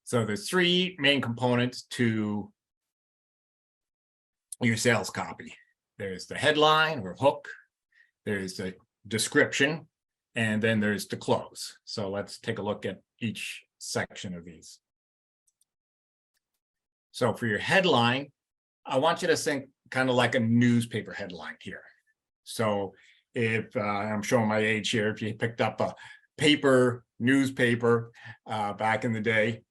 So there's three main components to your sales copy. There's the headline or hook, there's the description, and then there's the close. So let's take a look at each section of these. So for your headline, I want you to think kind of like a newspaper headline here. So if I'm showing my age here, if you picked up a newspaper back in the day,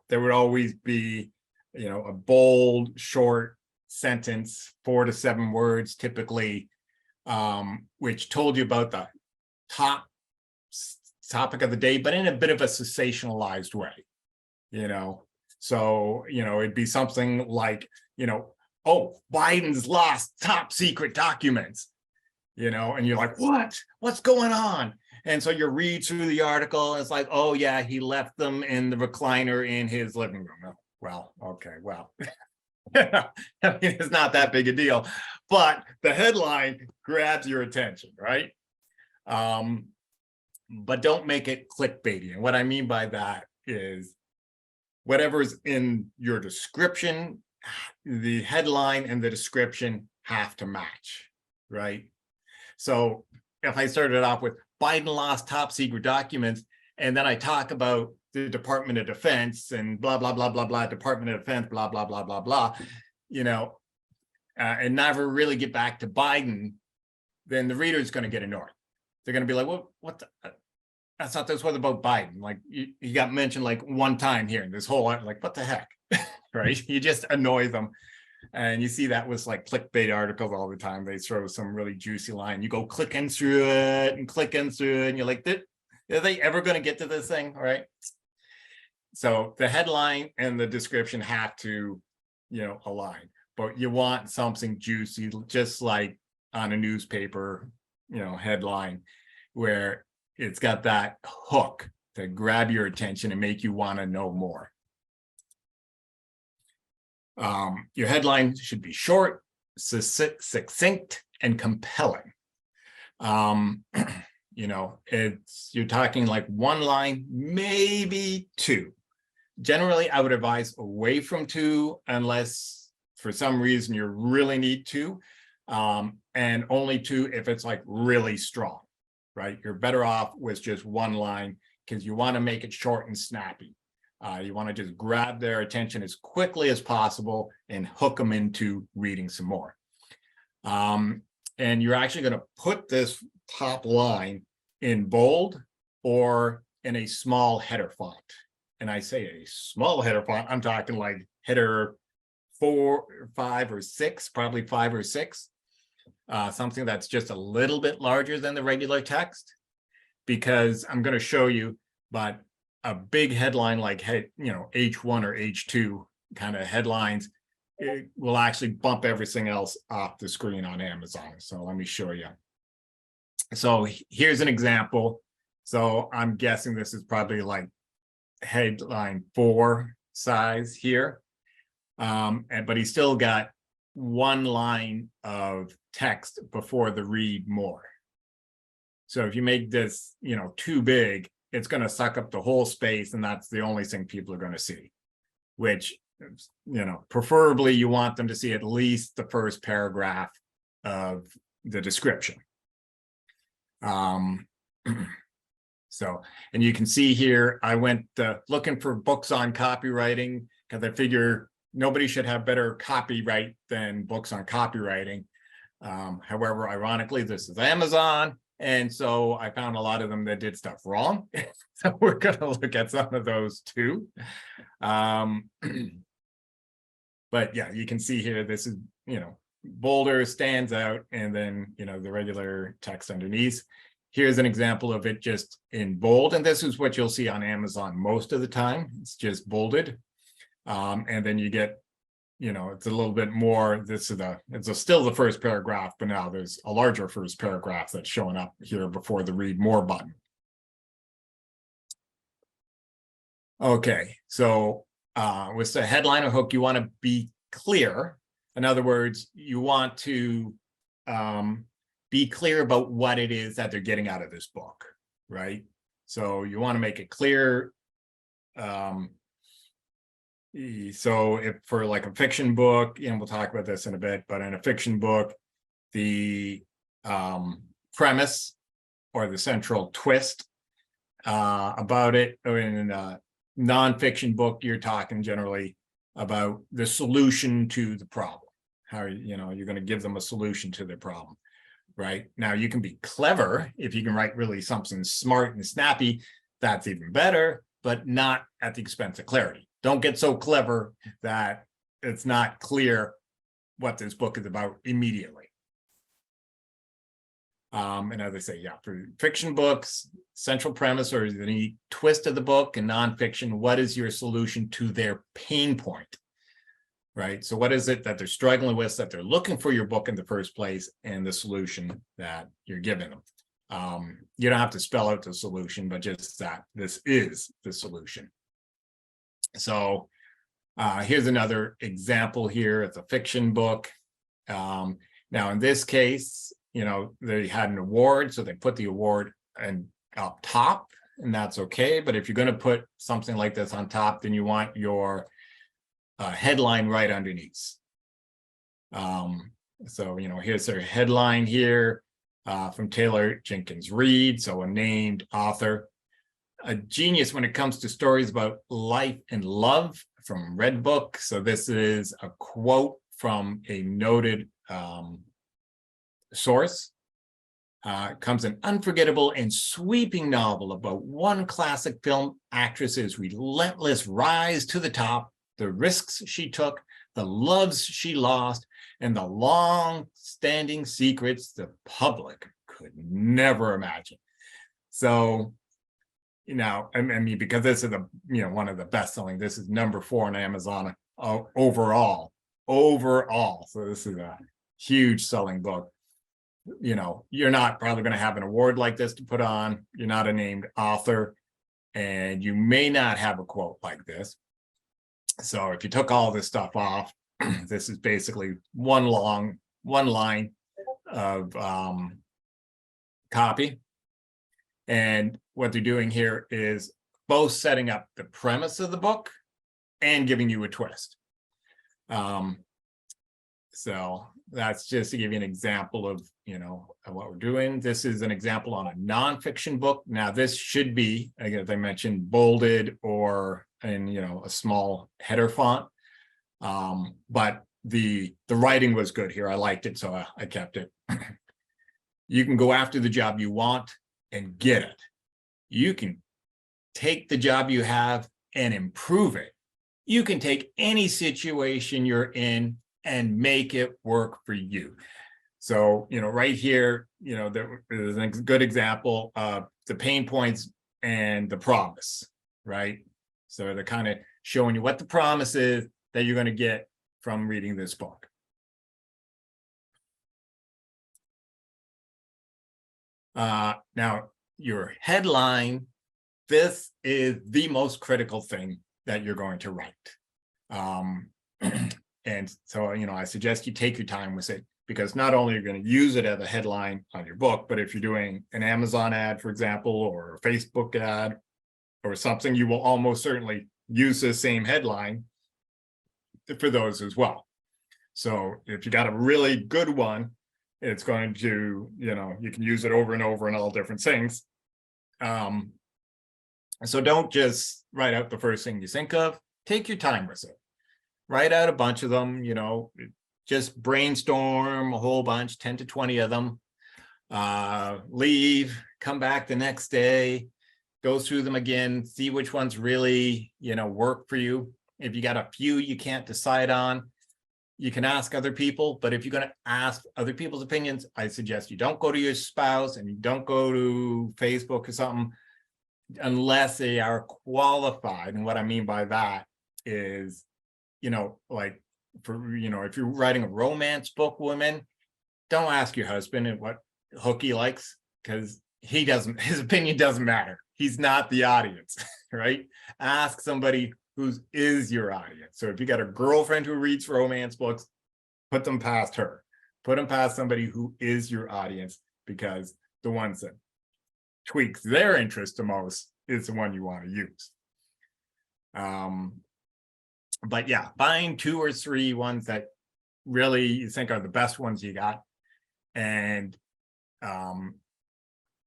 there would always be, a bold, short sentence, 4 to 7 words typically, which told you about the topic of the day, but in a bit of a sensationalized way, So, it'd be something like, oh, Biden's lost top secret documents, and you're like, what's going on? And so you read through the article and it's like, oh yeah, he left them in the recliner in his living room. Oh, well, okay, well, I mean, it's not that big a deal, but the headline grabs your attention, right? But don't make it clickbaity. And what I mean by that is whatever's in your description, the headline and the description have to match, right? So if I started off with Biden lost top secret documents, and then I talk about the Department of Defense and blah, blah, blah, blah, blah, Department of Defense, blah, blah, blah, blah, blah, and never really get back to Biden, then the reader is going to get annoyed. They're going to be like, well, what the, I thought this was about Biden. Like you got mentioned like one time here in this whole, like, what the heck, right? You just annoy them. And you see that with like clickbait articles all the time. They throw some really juicy line. You go clicking through it, and you're like, are they ever going to get to this thing, right? So the headline and the description have to, align. But you want something juicy, just like on a newspaper, headline, where it's got that hook to grab your attention and make you want to know more. Your headline should be short, succinct, and compelling. You're talking like one line, maybe 2. Generally, I would advise away from 2 unless for some reason you really need 2, and only 2 if it's like really strong, right? You're better off with just one line because you want to make it short and snappy. You want to just grab their attention as quickly as possible and hook them into reading some more. And you're actually going to put this top line in bold or in a small header font. And I say a small header font, I'm talking like header 4, 5, or 6, probably 5 or 6. Something that's just a little bit larger than the regular text, because I'm going to show you, but a big headline like, H1 or H2 kind of headlines, it will actually bump everything else off the screen on Amazon. So let me show you. So here's an example. So I'm guessing this is probably like headline 4 size here. But he's still got one line of text before the read more. So if you make this, too big, it's going to suck up the whole space, and that's the only thing people are going to see, which, preferably you want them to see at least the first paragraph of the description. So, and you can see here, I went looking for books on copywriting because I figure nobody should have better copyright than books on copywriting. However, ironically, this is Amazon. And so I found a lot of them that did stuff wrong. So we're going to look at some of those too. But yeah, you can see here, this is, bolder, stands out, and then, the regular text underneath. Here's an example of it just in bold. And this is what you'll see on Amazon most of the time. It's just bolded. And then you get, it's a little bit more, it's still the first paragraph, but now there's a larger first paragraph that's showing up here before the read more button. Okay, so with the headline or hook, you want to be clear. In other words, you want to be clear about what it is that they're getting out of this book, right? So you want to make it clear So if for like a fiction book, and we'll talk about this in a bit, but in a fiction book, the premise or the central twist about it, or in a nonfiction book, you're talking generally about the solution to the problem. How, you know, you're going to give them a solution to their problem, right? Now you can be clever if you can write really something smart and snappy, that's even better, but not at the expense of clarity. Don't get so clever that it's not clear what this book is about immediately. And as I say, yeah, for fiction books, central premise or any twist of the book, and nonfiction, what is your solution to their pain point? Right? So what is it that they're struggling with, that they're looking for your book in the first place, and the solution that you're giving them? You don't have to spell out the solution, but just that this is the solution. So here's another example here. It's a fiction book. Now, in this case, you know, they had an award, so they put the award up top, and that's okay. But if you're going to put something like this on top, then you want your headline right underneath. So, you know, here's their headline here from Taylor Jenkins Reid, so a named author. A genius when it comes to stories about life and love from Redbook. So this is a quote from a noted source. Comes an unforgettable and sweeping novel about one classic film actress's relentless rise to the top, the risks she took, the loves she lost, and the long-standing secrets the public could never imagine. So, you know, I mean, because this is one of the best-selling. This is #4 on Amazon overall. So this is a huge selling book. You know, you're not probably going to have an award like this to put on. You're not a named author, and you may not have a quote like this. So if you took all this stuff off, this is basically one line of copy. And what they're doing here is both setting up the premise of the book and giving you a twist. So that's just to give you an example of, you know, what we're doing. This is an example on a nonfiction book. Now, this should be, again, as I mentioned, bolded or in, you know, a small header font. But the writing was good here. I liked it, so I kept it. You can go after the job you want and get it. You can take the job you have and improve it. You can take any situation you're in and make it work for you. So, you know, right here, you know, there's a good example of the pain points and the promise, right? So they're kind of showing you what the promise is that you're going to get from reading this book. Now, your headline, this is the most critical thing that you're going to write. And so, you know, I suggest you take your time with it, because not only are you going to use it as a headline on your book, but if you're doing an Amazon ad, for example, or a Facebook ad or something, you will almost certainly use the same headline for those as well. So if you got a really good one, it's going to, you know, you can use it over and over in all different things. So don't just write out the first thing you think of. Take your time with it. Write out a bunch of them, you know, just brainstorm a whole bunch, 10 to 20 of them. Leave, come back the next day, go through them again, see which ones really, you know, work for you. If you got a few you can't decide on, you can ask other people. But if you're going to ask other people's opinions, I suggest you don't go to your spouse and you don't go to Facebook or something unless they are qualified. And what I mean by that is, you know, like for, you know, if you're writing a romance book, women, don't ask your husband what hook he likes, because he doesn't, his opinion doesn't matter. He's not the audience, right? Ask somebody who is your audience. So if you got a girlfriend who reads romance books, put them past her. Put them past somebody who is your audience, because the ones that tweaks their interest the most is the one you want to use. But yeah, buying 2 or 3 ones that really you think are the best ones you got. And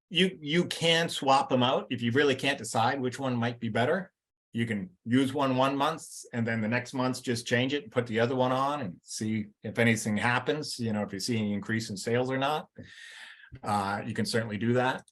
you can swap them out if you really can't decide which one might be better. You can use one month and then the next month just change it and put the other one on and see if anything happens, if you see any increase in sales or not. You can certainly do that.